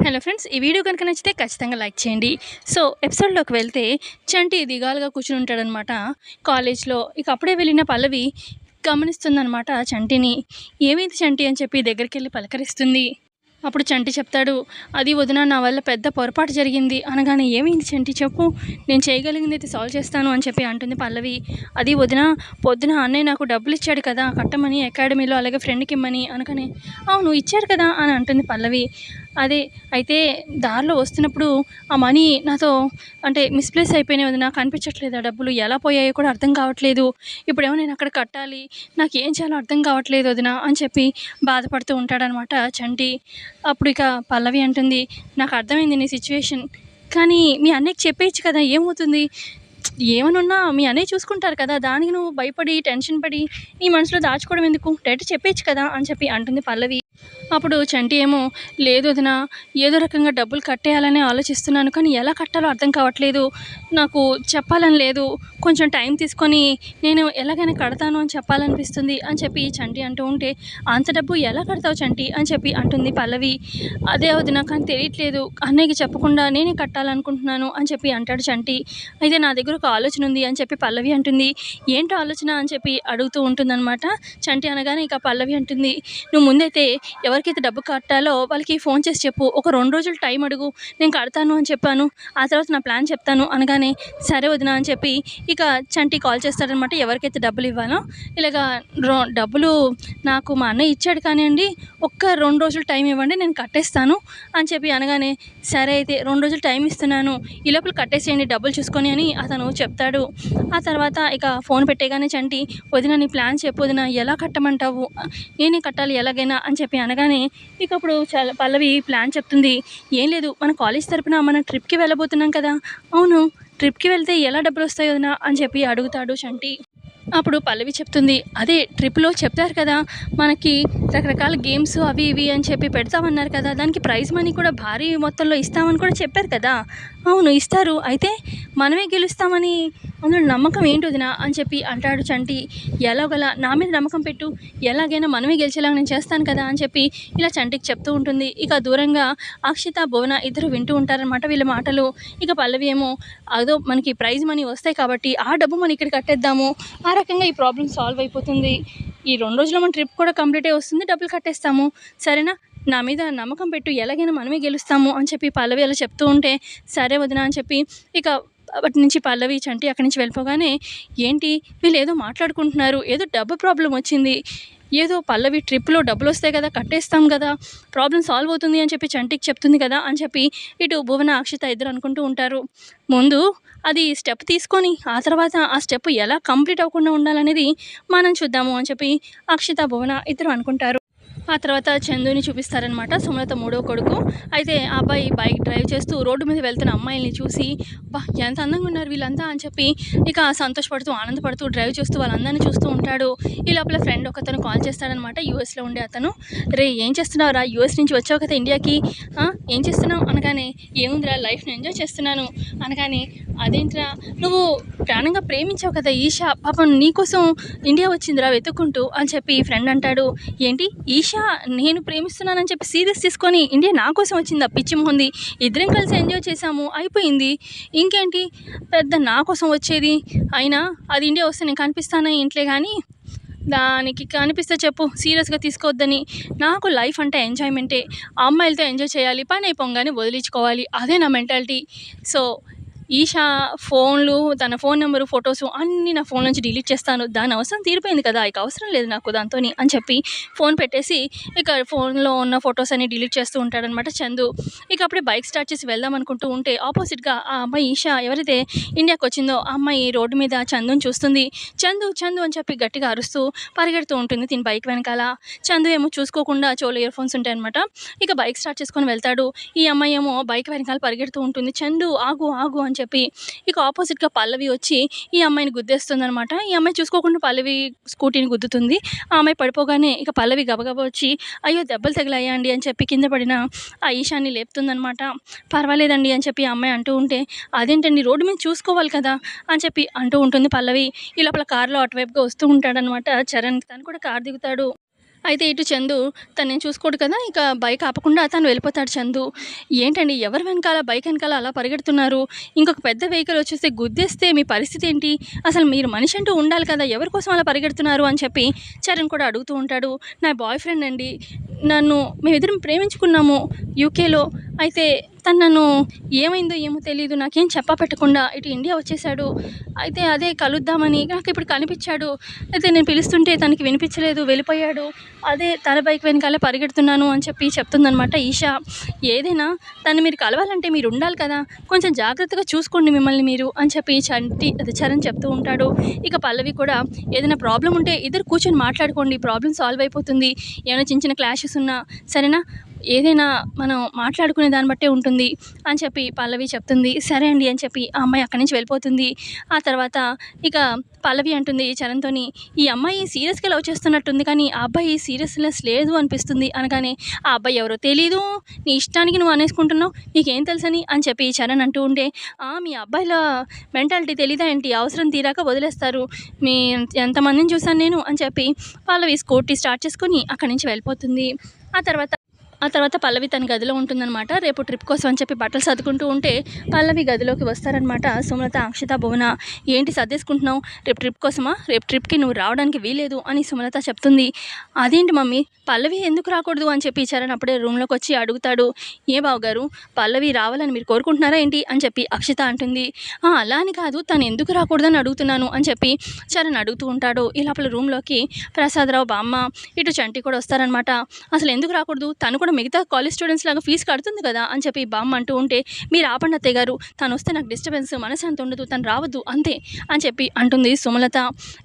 Hello friends, ఈ video కనుక నచ్చితే ఖచ్చితంగా లైక్ చేయండి. సో ఎపిసోడ్లోకి వెళ్తే చంటి దిగాలుగా కూర్చుని ఉంటాడనమాట కాలేజ్లో. ఇక అప్పుడే వెళ్ళిన పల్లవి గమనిస్తుందనమాట చంటిని. ఏమైంది చంటి అని చెప్పి దగ్గరికి వెళ్ళి పలకరిస్తుంది. అప్పుడు చంటి చెప్తాడు, అది వదిన నా వల్ల పెద్ద పొరపాటు జరిగింది అనగానే, ఏమైంది చంటి చెప్పు, నేను చేయగలిగింది అయితే సాల్వ్ చేస్తాను అని చెప్పి అంటుంది పల్లవి. అది వదిన, పొద్దున అన్నయ్య నాకు డబ్బులు ఇచ్చాడు కదా కట్టమని అకాడమీలో, అలాగే ఫ్రెండ్కి ఇమ్మని అనగానే, అవును ఇచ్చాడు కదా అని అంటుంది పల్లవి. అదే అయితే దారిలో వస్తున్నప్పుడు ఆ మనీ నాతో అంటే మిస్ప్లేస్ అయిపోయినాయి వదిన, కనిపించట్లేదు, ఆ డబ్బులు ఎలా పోయాయో కూడా అర్థం కావట్లేదు, ఇప్పుడేమో నేను అక్కడ కట్టాలి, నాకు ఏం చేయాలో అర్థం కావట్లేదు వదిన అని చెప్పి బాధపడుతూ ఉంటాడనమాట చంటి. అప్పుడు ఇక పల్లవి అంటుంది, నాకు అర్థమైంది నీ సిచ్యువేషన్, కానీ మీ అన్నయ్యకి చెప్పేయచ్చు కదా, ఏమవుతుంది, ఏమనున్నా మీ అన్నయ్య చూసుకుంటారు కదా, దానికి నువ్వు భయపడి టెన్షన్ పడి నీ మనసులో దాచుకోవడం ఎందుకు, డైరెక్ట్ చెప్పేయచ్చు కదా అని చెప్పి అంటుంది పల్లవి. అప్పుడు చంటి ఏమో, లేదు వదిన, ఏదో రకంగా డబ్బులు కట్టేయాలని ఆలోచిస్తున్నాను, కానీ ఎలా కట్టాలో అర్థం కావట్లేదు, నాకు చెప్పాలని లేదు, కొంచెం టైం తీసుకొని నేను ఎలాగైనా కడతాను అని చెప్పాలనిపిస్తుంది అని చెప్పి చంటి అంటూ ఉంటే, అంత డబ్బు ఎలా కడతావు చంటి అని చెప్పి అంటుంది పల్లవి. అదే వదిన, కానీ తెలియట్లేదు, అన్నయ్యకి చెప్పకుండా నేనే కట్టాలనుకుంటున్నాను అని చెప్పి అంటాడు చంటి. అయితే నా దగ్గర ఒక ఆలోచన ఉంది అని చెప్పి పల్లవి అంటుంది. ఏంటో ఆలోచన అని చెప్పి అడుగుతూ ఉంటుందన్నమాట చంటి. అనగానే ఇక పల్లవి అంటుంది, నువ్వు ముందైతే ఎవరికైతే డబ్బు కట్టాలో వాళ్ళకి ఫోన్ చేసి చెప్పు, ఒక 2 రోజులు టైం అడుగు, నేను కడతాను అని చెప్పాను, ఆ తర్వాత నా ప్లాన్ చెప్తాను అనగానే, సరే వదిన అని చెప్పి ఇక చంటి కాల్ చేస్తాడనమాట. ఎవరికైతే డబ్బులు ఇవ్వాలో, ఇలాగా డబ్బులు నాకు మా అన్నయ్య ఇచ్చాడు కానివ్వండి, ఒక్క 2 రోజులు టైం ఇవ్వండి, నేను కట్టేస్తాను అని చెప్పి అనగానే, సరే అయితే 2 రోజులు టైం ఇస్తున్నాను, ఈ లోపల కట్టేసేయండి డబ్బులు చూసుకొని అని అతను చెప్తాడు. ఆ తర్వాత ఇక ఫోన్ పెట్టేగానే చంటి, వదిన నీ ప్లాన్ చెప్పు వదిన, ఎలా కట్టమంటావు, నేనే కట్టాలి ఎలాగైనా అని చెప్పి అనగానే, ఇక అప్పుడు పల్లవి ప్లాన్ చెప్తుంది. ఏం లేదు, మన కాలేజ్ తరపున మన ట్రిప్కి వెళ్ళబోతున్నాం కదా, అవును ట్రిప్కి వెళ్తే ఎలా డబ్బులు వస్తాయి వదిన అని చెప్పి అడుగుతాడు చంటి. అప్పుడు పల్లవి చెప్తుంది, అదే ట్రిప్లో చెప్తారు కదా మనకి రకరకాల గేమ్స్ అవి ఇవి అని చెప్పి పెడతామన్నారు కదా, దానికి ప్రైజ్ మనీ కూడా భారీ మొత్తంలో ఇస్తామని కూడా చెప్పారు కదా, అవును ఇస్తారు, అయితే మనమే గెలుస్తామని అందులో నమ్మకం ఏంటి వదిన అని చెప్పి అంటాడు చంటి. ఎలాగోలా నా మీద నమ్మకం పెట్టు, ఎలాగైనా మనమే గెలిచేలాగా నేను చేస్తాను కదా అని చెప్పి ఇలా చంటికి చెప్తూ ఉంటుంది. ఇక దూరంగా అక్షిత భువన ఇద్దరు వింటూ ఉంటారనమాట వీళ్ళ మాటలు. ఇక పల్లవి ఏమో, అదో మనకి ప్రైజ్ మనీ వస్తాయి కాబట్టి ఆ డబ్బు మనం ఇక్కడ కట్టేద్దాము, ఆ రకంగా ఈ ప్రాబ్లం సాల్వ్ అయిపోతుంది, ఈ 2 రోజుల్లో మన ట్రిప్ కూడా కంప్లీట్ అయి వస్తుంది, డబ్బులు కట్టేస్తాము, సరేనా, నా మీద నమ్మకం పెట్టు, ఎలాగైనా మనమే గెలుస్తాము అని చెప్పి పల్లవి అలా చెప్తూ ఉంటే, సరే వదిన అని చెప్పి ఇక అప్పటి నుంచి పల్లవి చంటి అక్కడి నుంచి వెళ్ళిపోగానే, ఏంటి వీళ్ళు ఏదో మాట్లాడుకుంటున్నారు, ఏదో డబ్బు ప్రాబ్లం వచ్చింది, ఏదో పల్లవి ట్రిప్లో డబ్బులు వస్తాయి కదా కట్టేస్తాం కదా, ప్రాబ్లం సాల్వ్ అవుతుంది అని చెప్పి చంటికి చెప్తుంది కదా అని చెప్పి ఇటు భువన అక్షిత ఇద్దరు అనుకుంటూ ఉంటారు. ముందు అది స్టెప్ తీసుకొని ఆ తర్వాత ఆ స్టెప్ ఎలా కంప్లీట్ అవ్వకుండా ఉండాలనేది మనం చూద్దాము అని చెప్పి అక్షిత భువన ఇద్దరు అనుకుంటారు. ఆ తర్వాత చందుని చూపిస్తారనమాట, సుమలత మూడో కొడుకు. అయితే ఆ అబ్బాయి బైక్ డ్రైవ్ చేస్తూ రోడ్డు మీద వెళ్తున్న అమ్మాయిల్ని చూసి, బా ఎంత అందంగా ఉన్నారు వీళ్ళంతా అని చెప్పి ఇక సంతోషపడుతూ ఆనందపడుతూ డ్రైవ్ చేస్తూ వాళ్ళందరినీ చూస్తూ ఉంటాడు. ఈ లోపల ఫ్రెండ్ ఒకతను కాల్ చేస్తాడనమాట, యూఎస్లో ఉండే అతను. రే ఏం చేస్తున్నావురా, యూఎస్ నుంచి వచ్చావు కదా ఇండియాకి, ఏం చేస్తున్నావు అనగానే, ఏముందిరా లైఫ్ని ఎంజాయ్ చేస్తున్నాను అనగానే, అదేంట్రా నువ్వు ప్రాణంగా ప్రేమించావు కదా ఈషా, పాపం నీకోసం ఇండియా వచ్చిందిరా వెతుక్కుంటూ అని చెప్పి ఫ్రెండ్ అంటాడు. ఏంటి ఈషా నేను ప్రేమిస్తున్నానని చెప్పి సీరియస్ తీసుకొని ఇండియా నా కోసం వచ్చిందా, పిచ్చి మొహంది, ఇద్దరం కలిసి ఎంజాయ్ చేసాము అయిపోయింది, ఇంకేంటి పెద్ద నా కోసం వచ్చేది, అయినా అది ఇండియా వస్తే నేను కనిపిస్తానా ఇంట్లో, కానీ దానికి కనిపిస్తే చెప్పు సీరియస్గా తీసుకోవద్దని, నాకు లైఫ్ అంటే ఎంజాయ్మెంటే, ఆ అమ్మాయిలతో ఎంజాయ్ చేయాలి, పని అయిపోగానే వదిలించుకోవాలి, అదే నా మెంటాలిటీ, సో ఈషా ఫోన్లు, తన ఫోన్ నెంబరు, ఫొటోసు అన్నీ నా ఫోన్ నుంచి డిలీట్ చేస్తాను, దాని అవసరం తీరిపోయింది కదా, ఇక అవసరం లేదు నాకు దాంతో అని చెప్పి ఫోన్ పెట్టేసి ఇక ఫోన్లో ఉన్న ఫొటోస్ అన్ని డిలీట్ చేస్తూ ఉంటాడనమాట చందు. ఇక అప్పుడే బైక్ స్టార్ట్ చేసి వెళ్దాం అనుకుంటూ ఉంటే ఆపోజిట్గా ఆ అమ్మాయి ఈషా ఎవరైతే ఇండియాకి వచ్చిందో ఆ అమ్మాయి రోడ్డు మీద చందుని చూస్తుంది. చందు చందు అని చెప్పి గట్టిగా అరుస్తూ పరిగెడుతూ ఉంటుంది తిని బైక్ వెనకాల. చందు ఏమో చూసుకోకుండా చెవులో ఇయర్ ఫోన్స్ ఉంటాయన్నమాట. ఇక బైక్ స్టార్ట్ చేసుకొని వెళ్తాడు. ఈ అమ్మాయి ఏమో బైక్ వెనకాల పరిగెడుతూ ఉంటుంది, చందు ఆగు ఆగు అని చెప్పి. ఇక ఆపోజిట్గా పల్లవి వచ్చి ఈ అమ్మాయిని గుద్దేస్తుంది అనమాట. ఈ అమ్మాయి చూసుకోకుండా పల్లవి స్కూటీని గుద్దుతుంది. ఆ అమ్మాయి పడిపోగానే ఇక పల్లవి గబగబా వచ్చి, అయ్యో దెబ్బలు తగిలాయా అండి అని చెప్పి కింద పడిన ఆ ఈశాన్ని లేపుతుందనమాట. పర్వాలేదండి అని చెప్పి ఆ అమ్మాయి అంటూ ఉంటే, అదేంటండి రోడ్డు మీద చూసుకోవాలి కదా అని చెప్పి అంటూ ఉంటుంది పల్లవి. ఈ లోపల కారులో అటువైపుగా వస్తూ ఉంటాడనమాట చరణ్, తను కూడా కారు దిగుతాడు. అయితే ఇటు చందు తనేం చూసుకోడు కదా! ఇక బైక్ ఆపకుండా తను వెళ్ళిపోతాడు చందు. ఏంటండి ఎవరి వెనకాల బైక్ వెనకాల అలా పరిగెడుతున్నారు? ఇంకొక పెద్ద వెహికల్ వచ్చేస్తే గుద్దేస్తే మీ పరిస్థితి ఏంటి? అసలు మీరు మనిషి అంటూ ఉండాలి కదా! ఎవరి కోసం అలా పరిగెడుతున్నారు అని చెప్పి చరణ్ కూడా అడుగుతూ ఉంటాడు. నా బాయ్ ఫ్రెండ్ అండి. మేమిద్దరం ప్రేమించుకున్నాము యూకేలో. అయితే తను నన్ను ఏమైందో ఏమో తెలీదు. నాకేం చెప్పపెట్టకుండా ఇటు ఇండియా వచ్చేసాడు. అయితే అదే కలుద్దామని నాకిప్పుడు కనిపిచ్చాడు. అయితే నేను పిలుస్తుంటే తనకి వినిపించలేదు, వెళ్ళిపోయాడు. అదే తన బైక్ వెనకాలే పరిగెడుతున్నాను అని చెప్పి చెప్తుందనమాట ఈషా. ఏదైనా తను మీరు కలవాలంటే మీరు ఉండాలి కదా! కొంచెం జాగ్రత్తగా చూసుకోండి మిమ్మల్ని మీరు అని చెప్పి చరణ్ చెప్తూ ఉంటాడు. ఇక పల్లవి కూడా ఏదైనా ప్రాబ్లమ్ ఉంటే ఇద్దరు కూర్చొని మాట్లాడుకోండి. ప్రాబ్లమ్ సాల్వ్ అయిపోతుంది. ఏమైనా చిన్న చిన్న క్లాషెస్ ఉన్నా సరేనా? ఏదైనా మనం మాట్లాడుకునే దాన్ని బట్టే ఉంటుంది అని చెప్పి పల్లవి చెప్తుంది. సరే అండి అని చెప్పి ఆ అమ్మాయి అక్కడి నుంచి వెళ్ళిపోతుంది. ఆ తర్వాత ఇక పల్లవి అంటుంది చరణ్‌తోని, "ఈ అమ్మాయి సీరియస్‌గా లవ్ చేస్తున్నట్టుంది కానీ ఆ అబ్బాయి సీరియస్‌నెస్ లేదు అనిపిస్తుంది" అనగానే, "ఆ అబ్బాయి ఎవరో తెలీదు. నీ ఇష్టానికి నువ్వు అనేసుకుంటున్నావు. నీకేం తెలుసని" అని చెప్పి చరణ్ అంటూ ఉంటే, మీ అబ్బాయిల మెంటాలిటీ తెలీదా ఏంటి? అవసరం తీరాక వదిలేస్తారు. మీ ఎంతమందిని చూసాను నేను" అని చెప్పి పల్లవి స్కూటీ స్టార్ట్ చేసుకొని అక్కడి నుంచి వెళ్ళిపోతుంది. ఆ తర్వాత పల్లవి తన గదిలో ఉంటుందన్నమాట. రేపు ట్రిప్ కోసం అని చెప్పి బట్టలు సర్దుకుంటూ ఉంటే పల్లవి గదిలోకి వస్తారనమాట సుమలత, అక్షిత, భువన. "ఏంటి సర్దేసుకుంటున్నావు? రేపు ట్రిప్ కోసమా? రేపు ట్రిప్‌కి నువ్వు రావడానికి వీల్లేదు" అని సుమలత చెప్తుంది. "అదేంటి మమ్మీ పల్లవి ఎందుకు రాకూడదు" అని చెప్పి చరణ్ అప్పుడే రూమ్‌లోకి వచ్చి అడుగుతాడు. "ఏ బావగారు పల్లవి రావాలని మీరు కోరుకుంటున్నారా ఏంటి?" అని చెప్పి అక్షిత అంటుంది. అలా అని కాదు, తను ఎందుకు రాకూడదని అడుగుతున్నాను" అని చెప్పి చరణ్ అడుగుతూ ఉంటాడు. ఈ లోపల రూమ్‌లోకి ప్రసాదరావు, బామ్మ, ఇటు చంటి కూడా వస్తారనమాట. "అసలు ఎందుకు రాకూడదు? తను కూడా మిగతా కాలేజ్ స్టూడెంట్స్ లాగా ఫీజు కడుతుంది కదా" అని చెప్పి బామ్మ అంటూ ఉంటే, "మీరు ఆపండి అత్తయ్య గారు. తను వస్తే నాకు డిస్టర్బెన్స్, మనశ్శాంతి ఉండదు. తను రావద్దు అంతే" అని చెప్పి అంటుంది సుమలత.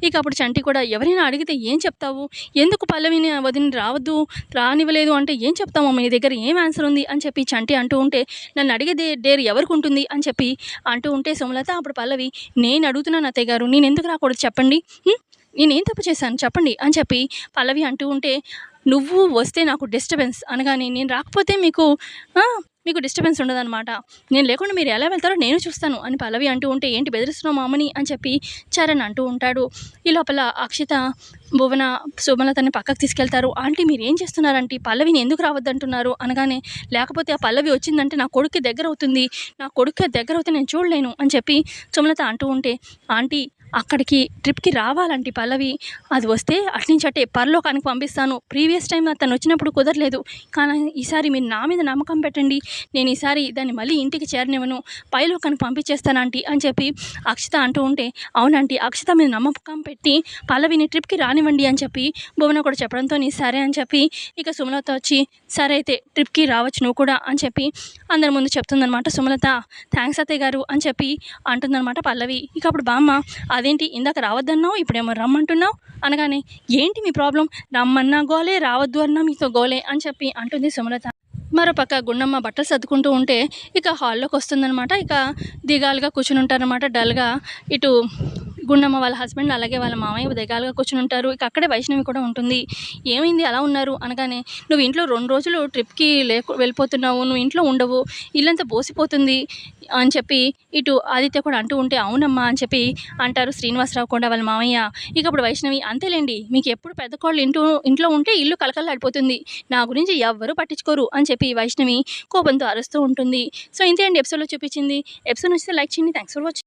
ఇక అప్పుడు చంటి కూడా, "ఎవరైనా అడిగితే ఏం చెప్తావు? ఎందుకు పల్లవిని వదిన రావద్దు, రానివ్వలేదు అంటే ఏం చెప్తావు? మీ దగ్గర ఏం ఆన్సర్ ఉంది" అని చెప్పి చంటి అంటూ ఉంటే, "నన్ను అడిగే డేర్ ఎవరికి ఉంటుంది" అని చెప్పి అంటూ ఉంటే సుమలత, అప్పుడు పల్లవి, "నేను అడుగుతున్నాను అత్తయ్య గారు. నేను ఎందుకు రాకూడదు చెప్పండి? నేనేం తప్పు చేశాను చెప్పండి" అని చెప్పి పల్లవి అంటూ ఉంటే, "నువ్వు వస్తే నాకు డిస్టర్బెన్స్" అనగానే, "నేను రాకపోతే మీకు డిస్టర్బెన్స్ ఉండదనమాట. నేను లేకుండా మీరు ఎలా వెళ్తారో నేను చూస్తాను" అని పల్లవి అంటూ ఉంటే, "ఏంటి బెదిరిస్తున్నావు మా అమ్మని" అని చెప్పి చరణ్ అంటూ ఉంటాడు. ఈ లోపల అక్షిత, భువన, సుమలతని పక్కకు తీసుకెళ్తారు. "ఆంటీ మీరేం చేస్తున్నారంటీ? పల్లవిని ఎందుకు రావద్దంటున్నారు" అనగానే, "లేకపోతే ఆ పల్లవి వచ్చిందంటే నా కొడుక్కి దగ్గరవుతుంది. నా కొడుక్కి దగ్గరవుతే నేను చూడలేను" అని చెప్పి సుమలత అంటూ ఉంటే, "ఆంటీ అక్కడికి ట్రిప్‌కి రావాలంటీ పల్లవి. అది వస్తే అట్నుంచి అటే పరలోకానికి పంపిస్తాను. ప్రీవియస్ టైమ్ తను వచ్చినప్పుడు కుదరలేదు. కానీ ఈసారి మీరు నా మీద నమ్మకం పెట్టండి. నేను ఈసారి దాన్ని మళ్ళీ ఇంటికి చేరనివ్వను. పైలోకానికి పంపించేస్తాను ఆంటీ" అని చెప్పి అక్షిత అంటూ ఉంటే, "అవునంటీ అక్షిత మీద నమ్మకం పెట్టి పల్లవిని ట్రిప్‌కి రానివ్వండి" అని చెప్పి భువన కూడా చెప్పడంతోని సరే అని చెప్పి ఇక సుమలత వచ్చి, "సరే అయితే ట్రిప్‌కి రావచ్చు నువ్వు కూడా" అని చెప్పి అందరి ముందు చెప్తుందనమాట సుమలత. "థ్యాంక్స్ అత్తయ్య గారు" అని చెప్పి అంటుందనమాట పల్లవి. ఇక అప్పుడు బామ్మ, "అదేంటి ఇందాక రావద్దన్నావు ఇప్పుడేమో రమ్మంటున్నావు" అనగానే, "ఏంటి మీ ప్రాబ్లం? రమ్మన్నా గోలే, రావద్దు అన్నా మీతో గోలే" అని చెప్పి అంటుంది సుమలత. మరోపక్క గుండమ్మ బట్టలు సర్దుకుంటూ ఉంటే ఇక హాల్లోకి వస్తుందనమాట. ఇక దిగాలుగా కూర్చుని ఉంటారనమాట డల్‌గా. ఇటు గుండమ్మ వాళ్ళ హస్బెండ్ అలాగే వాళ్ళ మామయ్య దిగాలుగా కూర్చుని ఉంటారు. ఇక అక్కడే వైష్ణవి కూడా ఉంటుంది. "ఏమైంది అలా ఉన్నారు" అనగానే, "నువ్వు ఇంట్లో 2 రోజులు ట్రిప్‌కి వెళ్ళిపోతున్నావు. నువ్వు ఇంట్లో ఉండవు. ఇల్లంతా బోసిపోతుంది" అని చెప్పి ఇటు ఆదిత్య కూడా అంటూ ఉంటే, "అవునమ్మా" అని చెప్పి అంటారు శ్రీనివాసరావు కూడా వాళ్ళ మామయ్య. ఇక అప్పుడు వైష్ణవి, "అంతేలెండి మీకు ఎప్పుడు పెద్ద కోడలు ఇంట్లో ఉంటే ఇల్లు కళకళలాడిపోతుంది. నా గురించి ఎవ్వరూ పట్టించుకోరు" అని చెప్పి వైష్ణవి కోపంతో అరుస్తూ ఉంటుంది. సో ఇంతే అండి ఎపిసోడ్‌లో చూపించింది. ఎపిసోడ్ నచ్చితే లైక్ చేయండి. Thanks for watching.